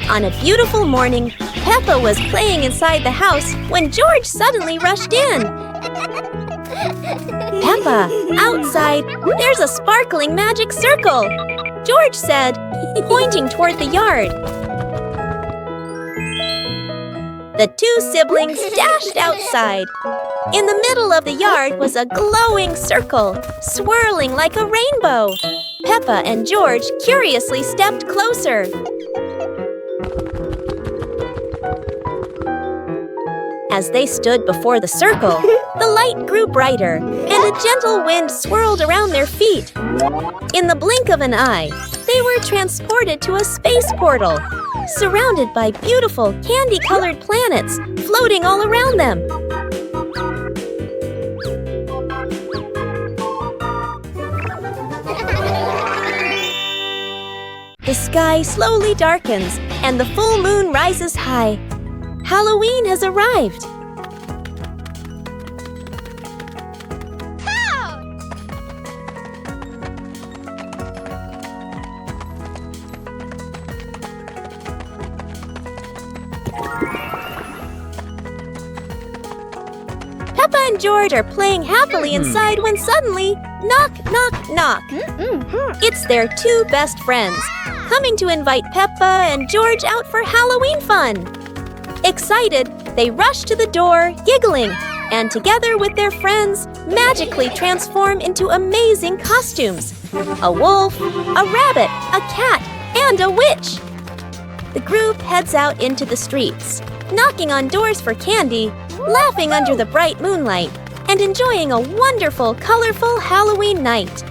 On a beautiful morning, Peppa was playing inside the house when George suddenly rushed in. Peppa, outside, there's a sparkling magic circle, George said, pointing toward the yard. The two siblings dashed outside. In the middle of the yard was a glowing circle, swirling like a rainbow. Peppa and George curiously stepped closer. As they stood before the circle, the light grew brighter, and a gentle wind swirled around their feet. In the blink of an eye, they were transported to a space portal, surrounded by beautiful candy-colored planets floating all around them. The sky slowly darkens, and the full moon rises high. Halloween has arrived. Peppa and George are playing happily inside when suddenly, knock, knock, knock. It's their two best friends, coming to invite Peppa and George out for Halloween fun. Excited, they rush to the door, giggling, and together with their friends, magically transform into amazing costumes. A wolf, a rabbit, a cat, and a witch. The group heads out into the streets, knocking on doors for candy, laughing under the bright moonlight, and enjoying a wonderful, colorful Halloween night.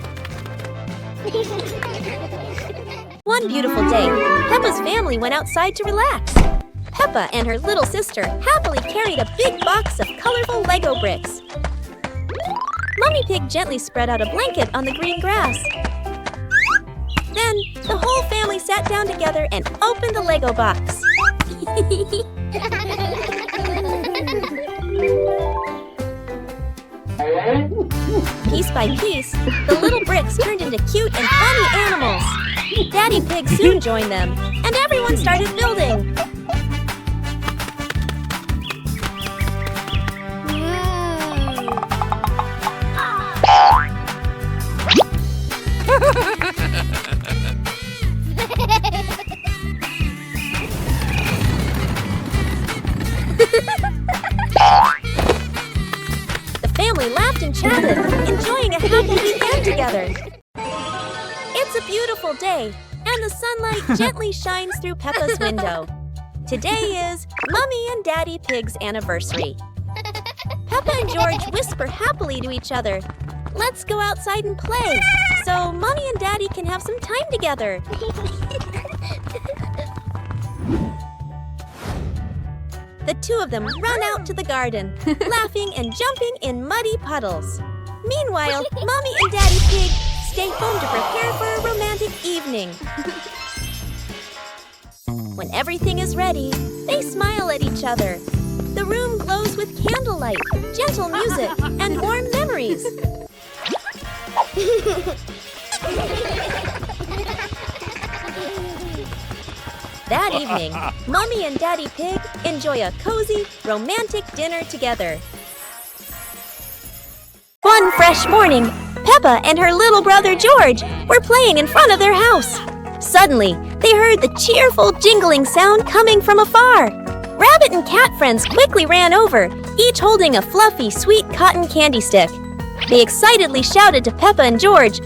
One beautiful day, Peppa's family went outside to relax. Peppa and her little sister happily carried a big box of colorful Lego bricks. Mummy Pig gently spread out a blanket on the green grass. Then, the whole family sat down together and opened the Lego box. Piece by piece, the little bricks turned into cute and funny animals. Daddy Pig soon joined them, and everyone started building. The family laughed and chatted, enjoying a happy weekend together. It's a beautiful day, and the sunlight gently shines through Peppa's window. Today is Mummy and Daddy Pig's anniversary. Peppa and George whisper happily to each other, "Let's go outside and play, so Mommy and Daddy can have some time together." The two of them run out to the garden, laughing and jumping in muddy puddles. Meanwhile, Mommy and Daddy Pig stay home to prepare for a romantic evening. When everything is ready, they smile at each other. The room glows with candlelight, gentle music, and warm memories. That evening, Mommy and Daddy Pig enjoy a cozy, romantic dinner together. One fresh morning, Peppa and her little brother George were playing in front of their house. Suddenly, they heard the cheerful jingling sound coming from afar. Rabbit and cat friends quickly ran over, each holding a fluffy, sweet cotton candy stick. They excitedly shouted to Peppa and George,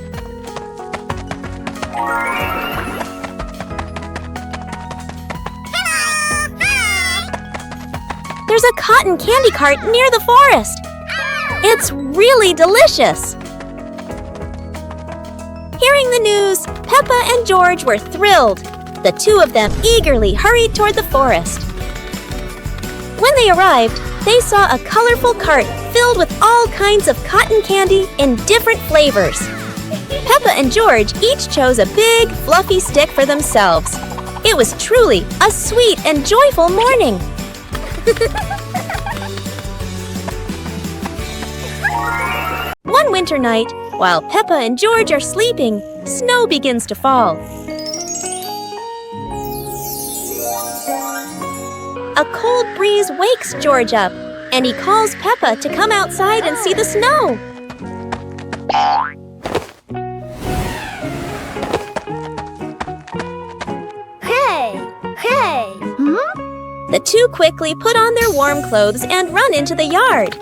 "There's a cotton candy cart near the forest. It's really delicious." Hearing the news, Peppa and George were thrilled. The two of them eagerly hurried toward the forest. When they arrived, they saw a colorful cart filled with all kinds of cotton candy in different flavors. Peppa and George each chose a big, fluffy stick for themselves. It was truly a sweet and joyful morning. One winter night, while Peppa and George are sleeping, snow begins to fall. A cold breeze wakes George up, and he calls Peppa to come outside and see the snow. Hey! The two quickly put on their warm clothes and run into the yard.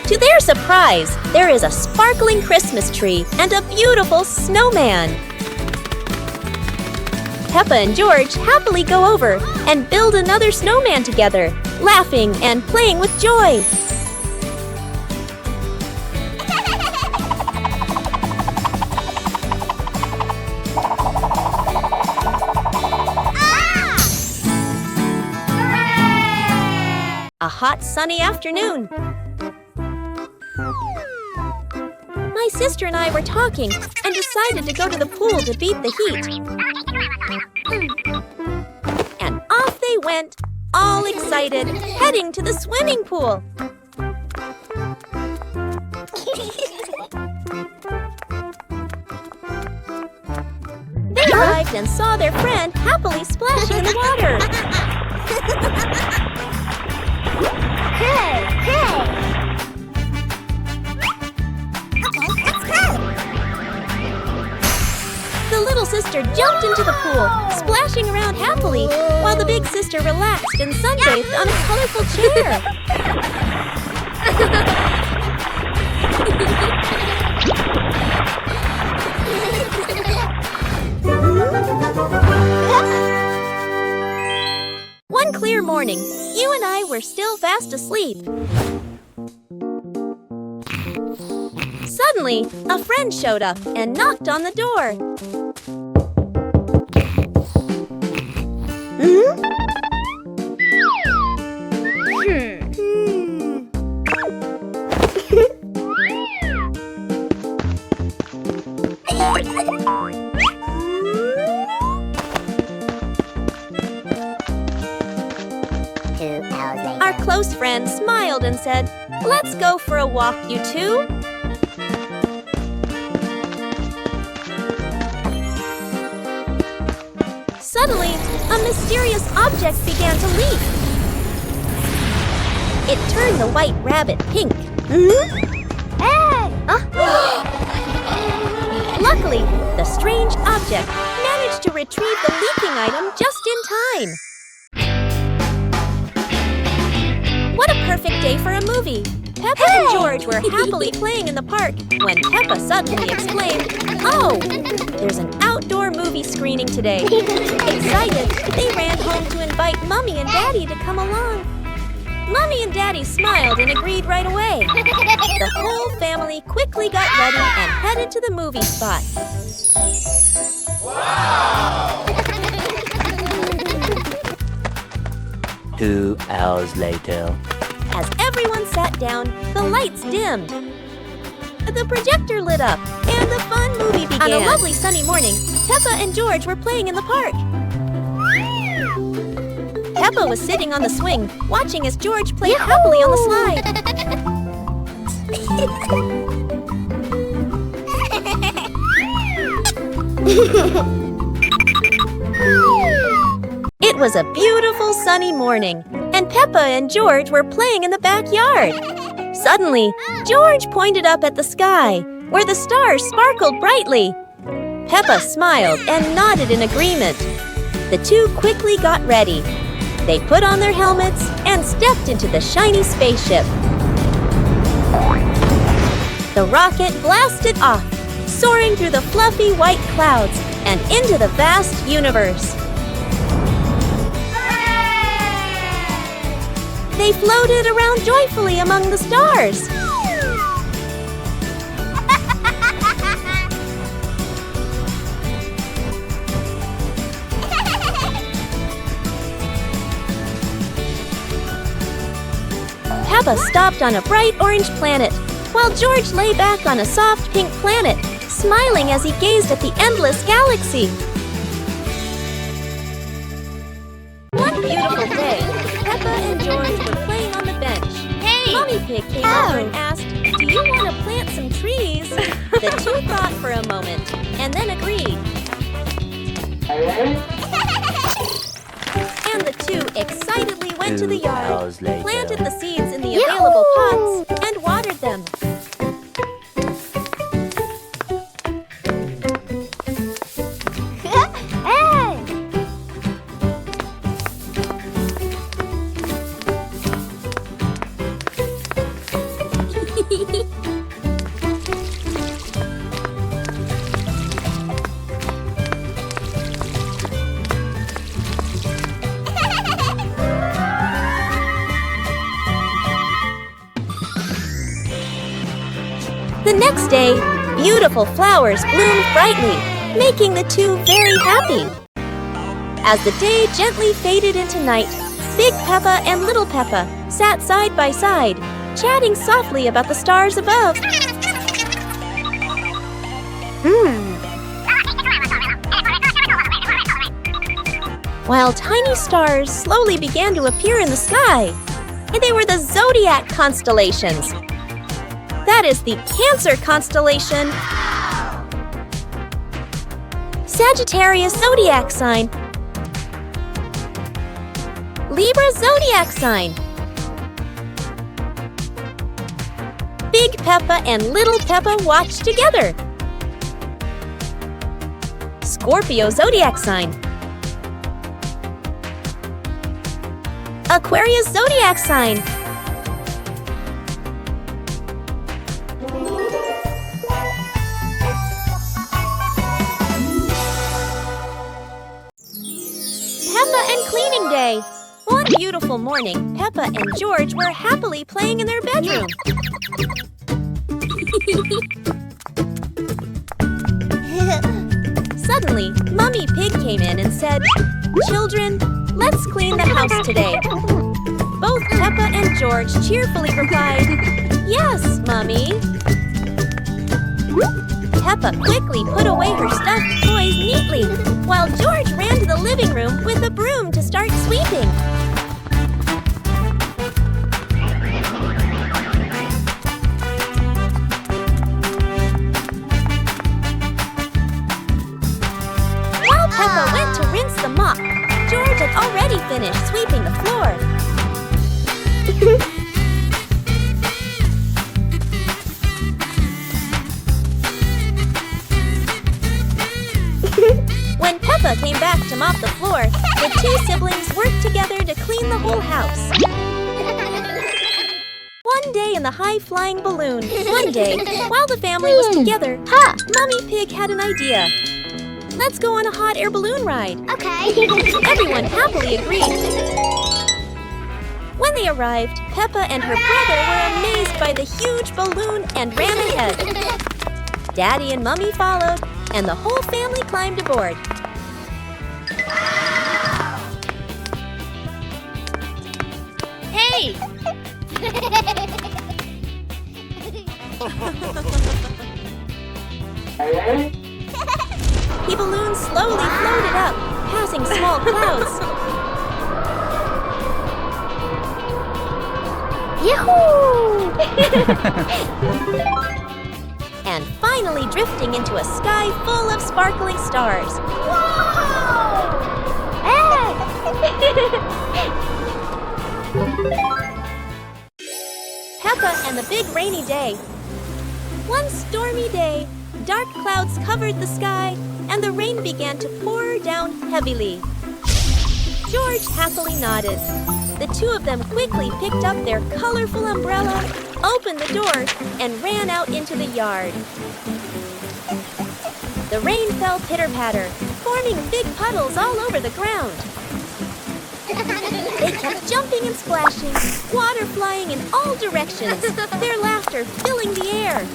To their surprise, there is a sparkling Christmas tree and a beautiful snowman. Peppa and George happily go over and build another snowman together, laughing and playing with joy. A hot, sunny afternoon. My sister and I were talking and decided to go to the pool to beat the heat. And off they went, all excited, heading to the swimming pool. They arrived and saw their friend happily splashing in the water. Hey! The little sister jumped into the pool, splashing around happily, while the big sister relaxed and sunbathed on a colorful chair. One clear morning, you and I were still fast asleep. Suddenly, a friend showed up and knocked on the door. Our close friend smiled and said, "Let's go for a walk, you two." Suddenly, a mysterious object began to leak. It turned the white rabbit pink. Luckily, the strange object managed to retrieve the leaking item just in time. What a perfect day for a movie! Peppa and George were happily playing in the park when Peppa suddenly exclaimed, "Oh, there's an outdoor movie screening today." Excited, they ran home to invite Mommy and Daddy to come along. Mommy and Daddy smiled and agreed right away. The whole family quickly got ready and headed to the movie spot. Wow! 2 hours later. As everyone sat down, the lights dimmed. The projector lit up, and the fun movie began. On a lovely sunny morning, Peppa and George were playing in the park. Peppa was sitting on the swing, watching as George played happily on the slide. It was a beautiful sunny morning, and Peppa and George were playing in the backyard. Suddenly, George pointed up at the sky, where the stars sparkled brightly. Peppa smiled and nodded in agreement. The two quickly got ready. They put on their helmets and stepped into the shiny spaceship. The rocket blasted off, soaring through the fluffy white clouds and into the vast universe. They floated around joyfully among the stars. Peppa stopped on a bright orange planet, while George lay back on a soft pink planet, smiling as he gazed at the endless galaxy. One beautiful day, Peppa and George were playing on the bench. Hey! Mommy Pig came over and asked, "Do you want to plant some trees?" The two thought for a moment and then agreed. went to the 2 yard, hours later. planted the seeds in the available pots, and watered them. The next day, beautiful flowers bloomed brightly, making the two very happy. As the day gently faded into night, Big Peppa and Little Peppa sat side by side, chatting softly about the stars above. While tiny stars slowly began to appear in the sky, and they were the zodiac constellations. That is the Cancer constellation, Sagittarius zodiac sign, Libra zodiac sign. Big Peppa and Little Peppa watched together. Scorpio zodiac sign, Aquarius zodiac sign, Peppa and cleaning day. One beautiful morning, Peppa and George were happily playing in their bedroom. Suddenly, Mummy Pig came in and said, "Children, let's clean the house today." Both Peppa and George cheerfully replied, "Yes, Mummy." Peppa quickly put away her stuffed toys neatly, while George ran to the living room with a broom to start sweeping. While Peppa went to rinse the mop, George had already finished sweeping the floor. When Peppa came back to mop the floor, the two siblings worked together to clean the whole house. One day in the high-flying balloon, while the family was together, Mummy Pig had an idea. "Let's go on a hot air balloon ride." Okay. Everyone happily agreed. When they arrived, Peppa and her brother were amazed by the huge balloon and ran ahead. Daddy and Mummy followed, and the whole family climbed aboard. Hey! The balloon slowly floated up, passing small clouds. Yahoo! And finally drifting into a sky full of sparkling stars. Peppa and the Big Rainy Day. One stormy day, dark clouds covered the sky, and the rain began to pour down heavily. George happily nodded. The two of them quickly picked up their colorful umbrella, opened the door, and ran out into the yard. The rain fell pitter-patter, forming big puddles all over the ground. They kept jumping and splashing, water flying in all directions, their laughter filling the air.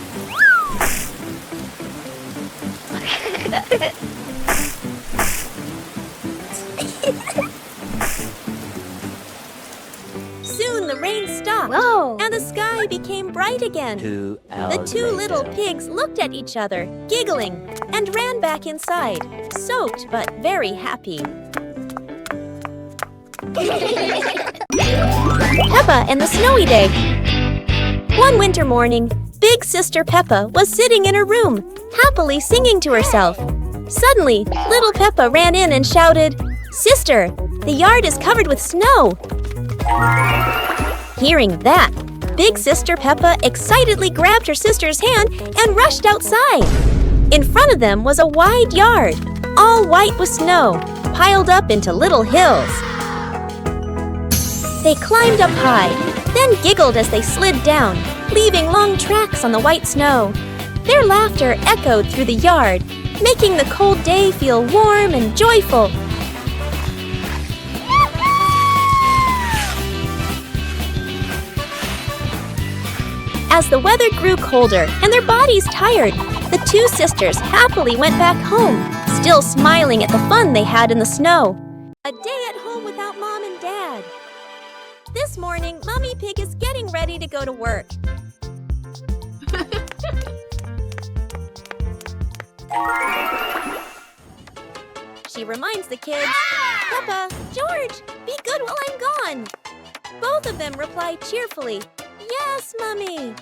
Soon the rain stopped, and the sky became bright again. 2 hours The two little later. pigs looked at each other, giggling, and ran back inside, soaked but very happy. Peppa and the Snowy Day. One winter morning, Big Sister Peppa was sitting in her room, happily singing to herself. Suddenly, Little Peppa ran in and shouted, "Sister, the yard is covered with snow." Hearing that, Big Sister Peppa excitedly grabbed her sister's hand and rushed outside. In front of them was a wide yard, all white with snow, piled up into little hills. They climbed up high, then giggled as they slid down, leaving long tracks on the white snow. Their laughter echoed through the yard, making the cold day feel warm and joyful. As the weather grew colder and their bodies tired, the two sisters happily went back home, still smiling at the fun they had in the snow. A day at home without Mom and Dad. This morning, Mummy Pig is getting ready to go to work. She reminds the kids, "Peppa, George, be good while I'm gone." Both of them reply cheerfully, "Yes, Mummy."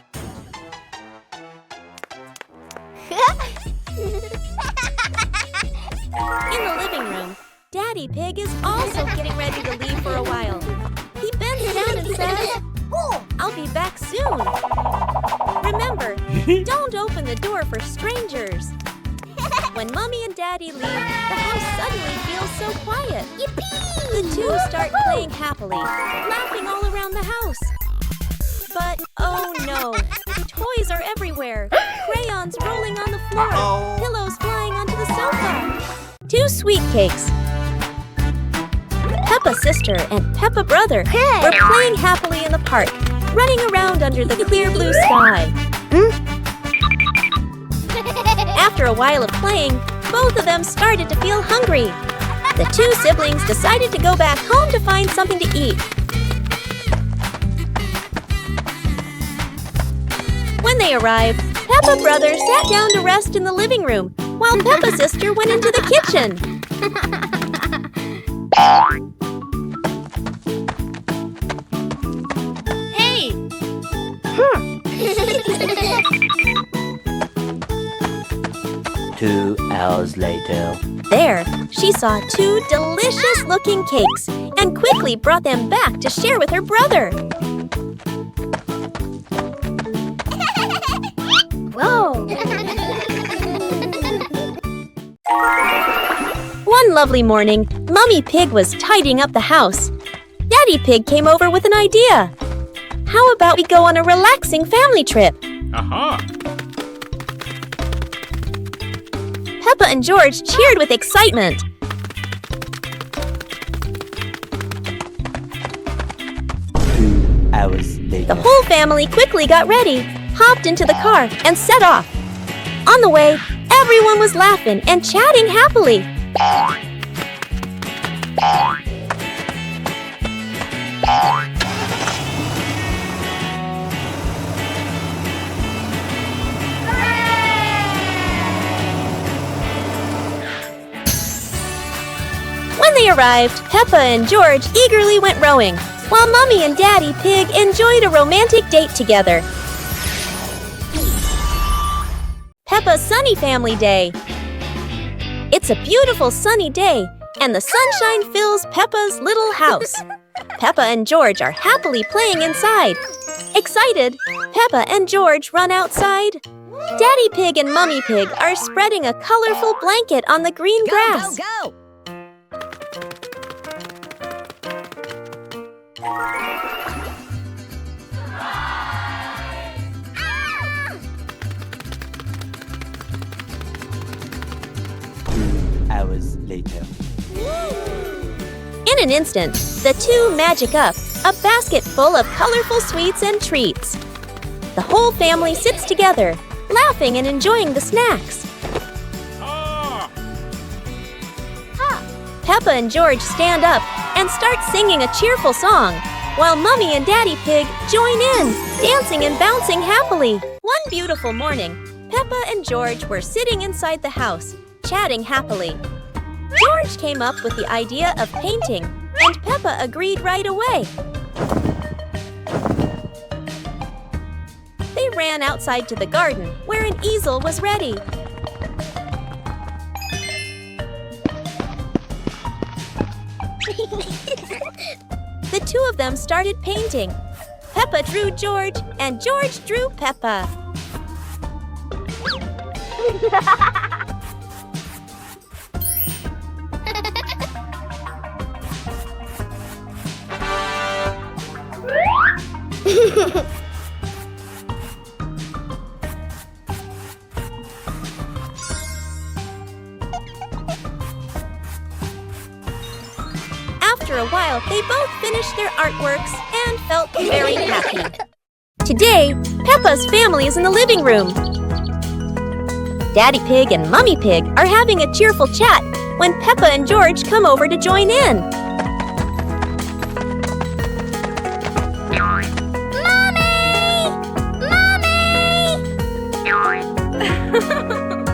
In the living room, Daddy Pig is also getting ready to leave for a while. He bends down and says, "I'll be back soon. Remember, don't open the door for strangers." When Mommy and Daddy leave, the house suddenly feels so quiet. Yippee! The two start playing happily, laughing all around the house. But oh no, toys are everywhere. Crayons rolling on the floor, pillows flying onto the sofa. 2 sweet cakes. Peppa's sister and Peppa brother were playing happily in the park, running around under the clear blue sky. After a while of playing, both of them started to feel hungry. The 2 siblings decided to go back home to find something to eat. When they arrived, Peppa brother sat down to rest in the living room, while Peppa sister went into the kitchen. Hey! 2 hours later. There, she saw 2 delicious-looking cakes and quickly brought them back to share with her brother. Whoa! One lovely morning, Mummy Pig was tidying up the house. Daddy Pig came over with an idea. How about we go on a relaxing family trip? Peppa and George cheered with excitement. Hours later. The whole family quickly got ready, hopped into the car, and set off. On the way, everyone was laughing and chatting happily. When they arrived, Peppa and George eagerly went rowing, while Mummy and Daddy Pig enjoyed a romantic date together. Peppa's Sunny Family Day. It's a beautiful sunny day, and the sunshine fills Peppa's little house. Peppa and George are happily playing inside. Excited, Peppa and George run outside. Daddy Pig and Mummy Pig are spreading a colorful blanket on the green grass. Go! 2 hours later. In an instant, the two magic up a basket full of colorful sweets and treats. The whole family sits together, laughing and enjoying the snacks. Peppa and George stand up and start singing a cheerful song, while Mummy and Daddy Pig join in, dancing and bouncing happily. One beautiful morning, Peppa and George were sitting inside the house, chatting happily. George came up with the idea of painting, and Peppa agreed right away. They ran outside to the garden, where an easel was ready. The two of them started painting. Peppa drew George, and George drew Peppa. After a while, they both finished their artworks and felt very happy. Today, Peppa's family is in the living room. Daddy Pig and Mummy Pig are having a cheerful chat when Peppa and George come over to join in.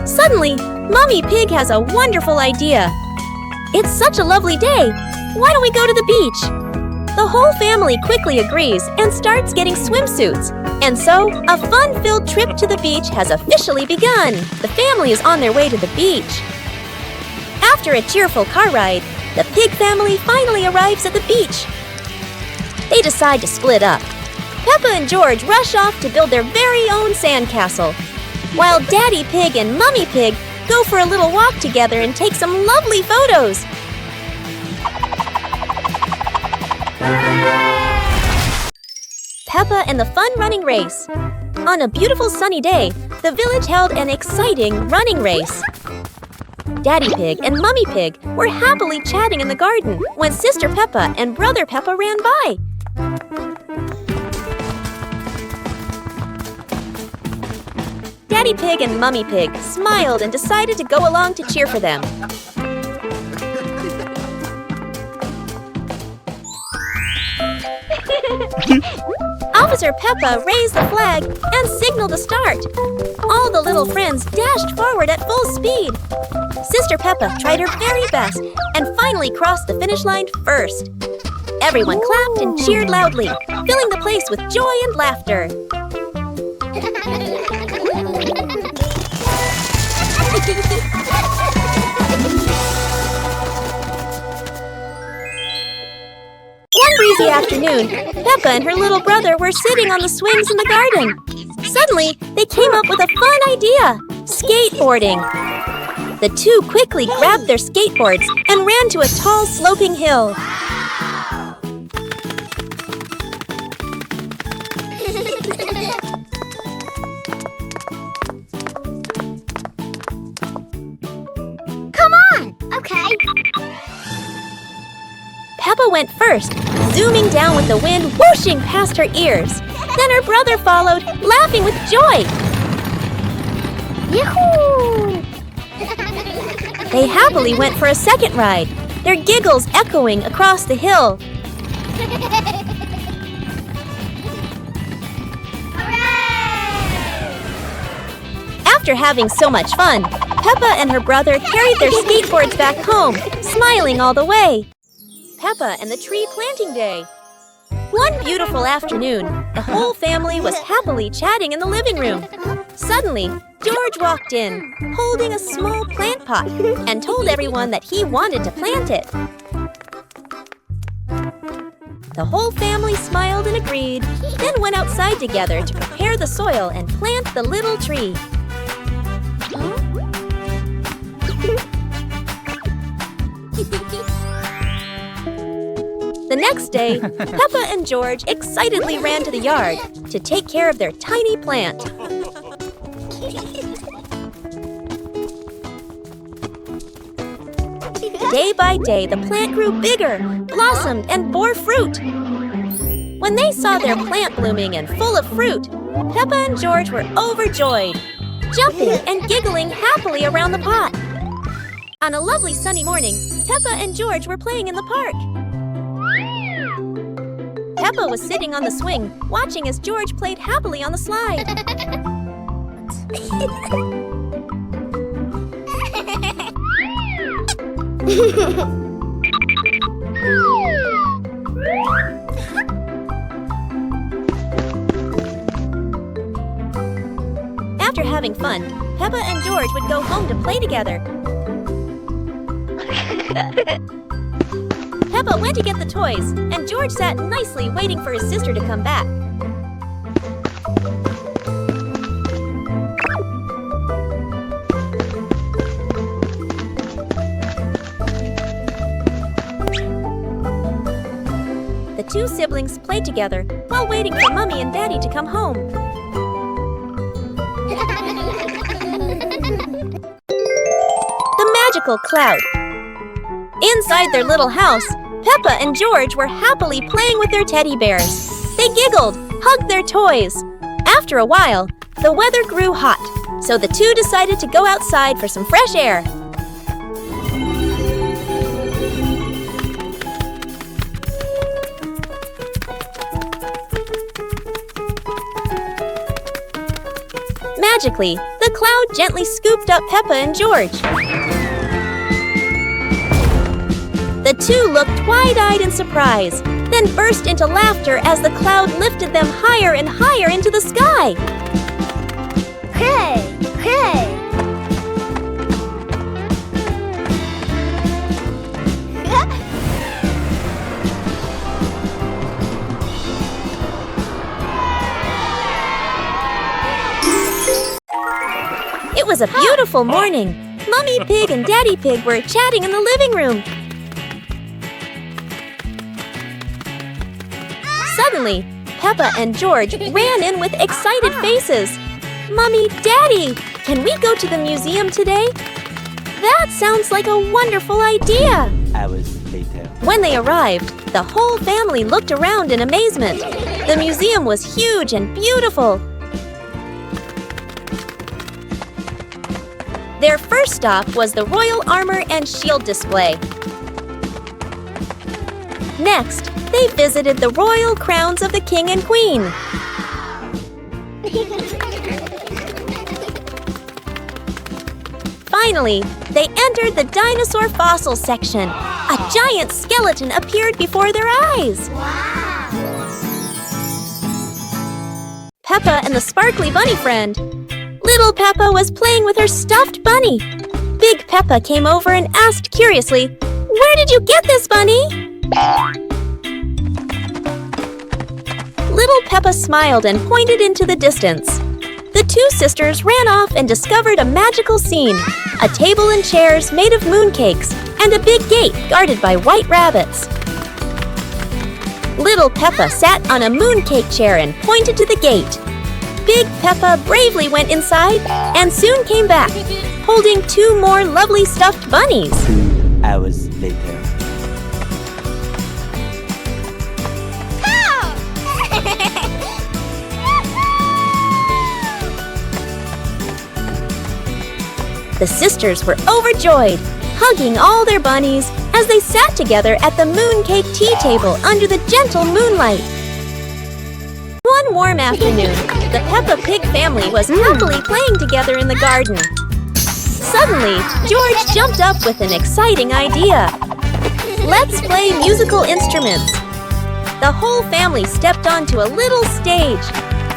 Suddenly, Mummy Pig has a wonderful idea. It's such a lovely day. Why don't we go to the beach? The whole family quickly agrees and starts getting swimsuits. And so, a fun-filled trip to the beach has officially begun. The family is on their way to the beach. After a cheerful car ride, the Pig family finally arrives at the beach. They decide to split up. Peppa and George rush off to build their very own sandcastle, while Daddy Pig and Mummy Pig go for a little walk together and take some lovely photos. Peppa and the fun running race. On a beautiful sunny day, the village held an exciting running race. Daddy Pig and Mummy Pig were happily chatting in the garden when Sister Peppa and Brother Peppa ran by. Daddy Pig and Mummy Pig smiled and decided to go along to cheer for them. Officer Peppa raised the flag and signaled a start. All the little friends dashed forward at full speed. Sister Peppa tried her very best and finally crossed the finish line first. Everyone clapped and cheered loudly, filling the place with joy and laughter. One breezy afternoon, Peppa and her little brother were sitting on the swings in the garden. Suddenly, they came up with a fun idea: skateboarding. The two quickly grabbed their skateboards and ran to a tall, sloping hill. Come on! Okay. Peppa went first, zooming down with the wind whooshing past her ears. Then her brother followed, laughing with joy. Yahoo! They happily went for a second ride, their giggles echoing across the hill. After having so much fun, Peppa and her brother carried their skateboards back home, smiling all the way. Peppa and the Tree Planting Day. One beautiful afternoon, the whole family was happily chatting in the living room. Suddenly, George walked in, holding a small plant pot, and told everyone that he wanted to plant it. The whole family smiled and agreed, then went outside together to prepare the soil and plant the little tree. The next day, Peppa and George excitedly ran to the yard to take care of their tiny plant. Day by day, the plant grew bigger, blossomed, and bore fruit. When they saw their plant blooming and full of fruit, Peppa and George were overjoyed, jumping and giggling happily around the pot. On a lovely sunny morning, Peppa and George were playing in the park. Peppa was sitting on the swing, watching as George played happily on the slide. After having fun, Peppa and George would go home to play together. Peppa went to get the toys, and George sat nicely waiting for his sister to come back. The two siblings played together while waiting for Mommy and Daddy to come home. The magical cloud. Inside their little house, Peppa and George were happily playing with their teddy bears. They giggled, hugged their toys. After a while, the weather grew hot, so the two decided to go outside for some fresh air. Magically, the cloud gently scooped up Peppa and George. The two looked wide-eyed in surprise, then burst into laughter as the cloud lifted them higher and higher into the sky. Hey! Hey! It was a beautiful morning. Mummy Pig and Daddy Pig were chatting in the living room. Suddenly, Peppa and George ran in with excited faces. Mommy, Daddy, can we go to the museum today? That sounds like a wonderful idea. Hours later. When they arrived, the whole family looked around in amazement. The museum was huge and beautiful. Their first stop was the Royal Armor and Shield display. Next, they visited the royal crowns of the King and Queen. Finally, they entered the dinosaur fossil section. A giant skeleton appeared before their eyes. Peppa and the sparkly bunny friend. Little Peppa was playing with her stuffed bunny. Big Peppa came over and asked curiously, "Where did you get this, bunny?" Little Peppa smiled and pointed into the distance. The two sisters ran off and discovered a magical scene, a table and chairs made of mooncakes, and a big gate guarded by white rabbits. Little Peppa sat on a mooncake chair and pointed to the gate. Big Peppa bravely went inside and soon came back, holding two more lovely stuffed bunnies. 2 hours later. The sisters were overjoyed, hugging all their bunnies as they sat together at the mooncake tea table under the gentle moonlight. One warm afternoon, the Peppa Pig family was happily playing together in the garden. Suddenly, George jumped up with an exciting idea. Let's play musical instruments. The whole family stepped onto a little stage.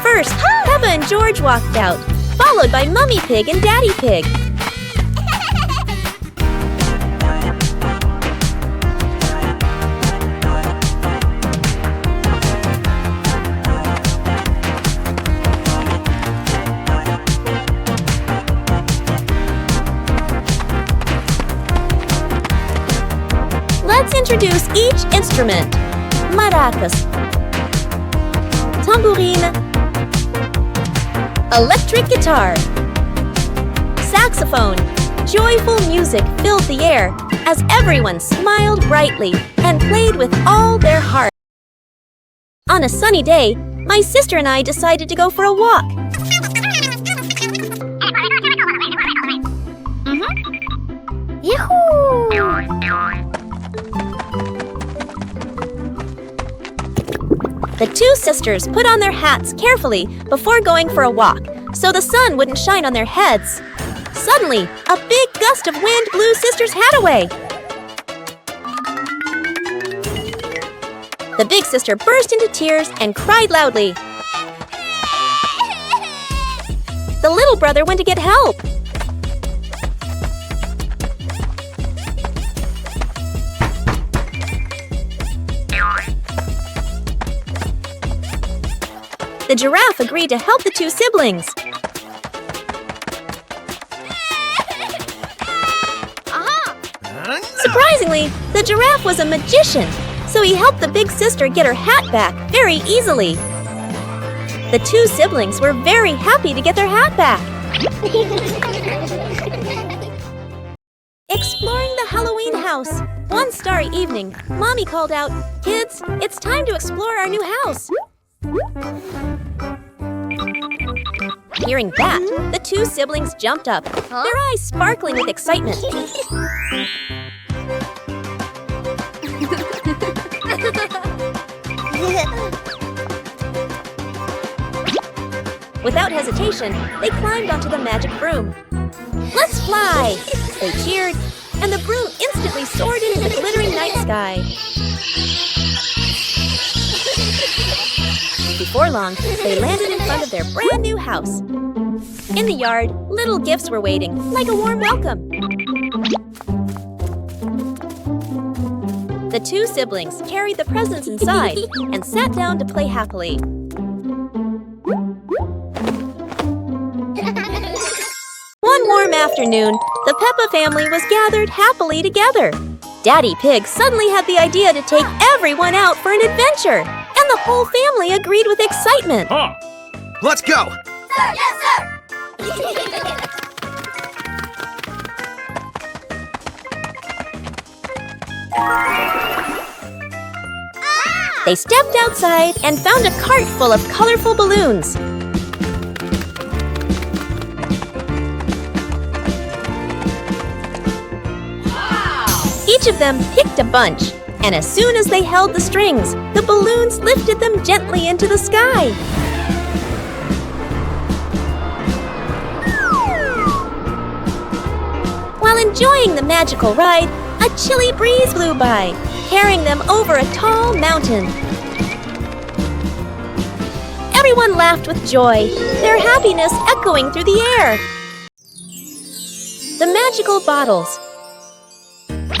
First, Peppa and George walked out, followed by Mummy Pig and Daddy Pig. Let's introduce each instrument. Maracas, tambourine, electric guitar, saxophone. Joyful music filled the air as everyone smiled brightly and played with all their heart. On a sunny day, my sister and I decided to go for a walk. Yahoo! The two sisters put on their hats carefully before going for a walk, so the sun wouldn't shine on their heads. Suddenly, a big gust of wind blew Sister's hat away. The big sister burst into tears and cried loudly. The little brother went to get help. the giraffe agreed to help the two siblings. Surprisingly, the giraffe was a magician, so he helped the big sister get her hat back very easily. The two siblings were very happy to get their hat back. Exploring the Halloween house. One starry evening, Mommy called out, "Kids, it's time to explore our new house." Hearing that, the two siblings jumped up, their eyes sparkling with excitement. Without hesitation, they climbed onto the magic broom. "Let's fly!" They cheered, and the broom instantly soared into the glittering night sky. Before long, they landed in front of their brand new house. In the yard, little gifts were waiting, like a warm welcome. The two siblings carried the presents inside and sat down to play happily. One warm afternoon, the Peppa family was gathered happily together. Daddy Pig suddenly had the idea to take everyone out for an adventure, and the whole family agreed with excitement. Let's go! Sir, yes, sir! They stepped outside and found a cart full of colorful balloons. Each of them picked a bunch, and as soon as they held the strings, the balloons lifted them gently into the sky. While enjoying the magical ride, a chilly breeze blew by, carrying them over a tall mountain. Everyone laughed with joy, their happiness echoing through the air. The magical bottles.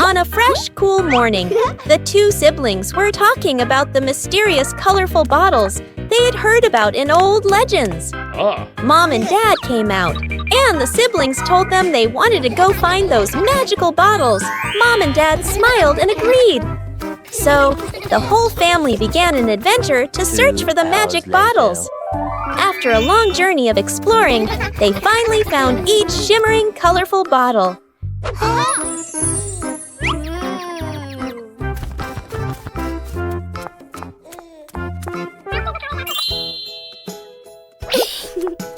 On a fresh, cool morning, the two siblings were talking about the mysterious, colorful bottles they had heard about in old legends. Mom and Dad came out, and the siblings told them they wanted to go find those magical bottles. Mom and Dad smiled and agreed. So, the whole family began an adventure to search for the magic bottles. After a long journey of exploring, they finally found each shimmering, colorful bottle.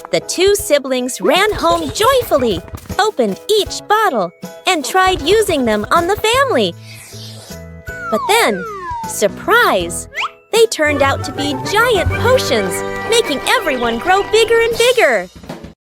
The two siblings ran home joyfully, opened each bottle, and tried using them on the family. But then, surprise! They turned out to be giant potions, making everyone grow bigger and bigger.